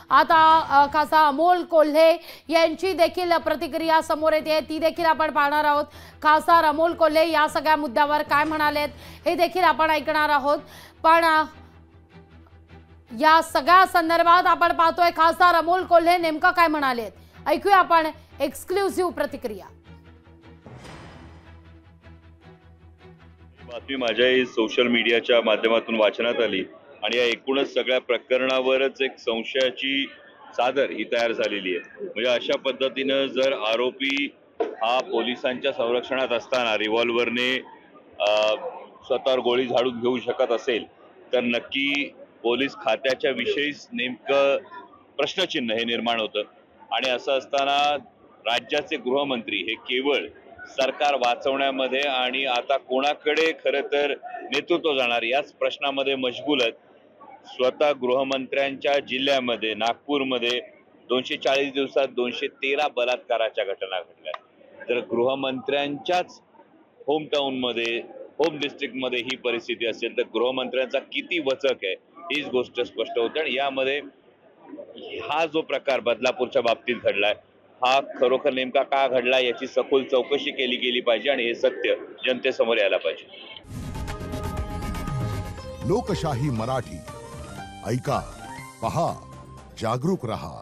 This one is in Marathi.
आता खासदार अमोल कोल्हे यांची देखील प्रतिक्रिया समोर येते, ती देखील आपण पाहणार आहोत। खासदार अमोल कोल्हे या सगळ्या मुद्द्यावर काय म्हणालेत हे देखील आपण ऐकणार आहोत। पण या सगळ्या संदर्भात आपण पाहतोय खासदार अमोल कोल्हे नेमकं काय म्हणालेत, ऐकूया आपण एक्सक्लुसिव्ह प्रतिक्रिया। बातमी माझ्याही सोशल मीडियाच्या माध्यमातून वाचनात आली आणि या एकूणच सगळ्या प्रकरणावरच एक संशयाची चादर ही तयार झालेली आहे। म्हणजे अशा पद्धतीनं जर आरोपी हा पोलिसांच्या संरक्षणात असताना रिव्हॉल्वरने स्वतःवर गोळी झाडून घेऊ शकत असेल तर नक्की पोलीस खात्याच्या विषयीच नेमकं प्रश्नचिन्ह हे निर्माण होतं। आणि असं असताना राज्याचे गृहमंत्री हे केवळ सरकार वाचवण्यामध्ये आणि आता कोणाकडे खरं तर नेतृत्व जाणार याच प्रश्नामध्ये मशगूल आहेत। स्वतः गृहमंत्र्यांच्या जिल्ह्यामध्ये नागपूरमध्ये 240 दिवसात 213 बलात्काराच्या घटना घडल्या। तर गृहमंत्र्यांच्याच होम टाउन मध्ये होम डिस्ट्रिक्ट मध्ये ही परिस्थिती असेल तर गृहमंत्र्यांचा किती वचक आहे हीच गोष्ट स्पष्ट होते। आणि यामध्ये हा जो प्रकार बदलापूरच्या बाबतीत घडलाय हा खरोखर नेमका का घडला याची सखोल चौकशी केली गेली पाहिजे आणि हे सत्य जनतेसमोर यायला पाहिजे। लोकशाही मराठी ऐका, पहा, जागरूक रहा।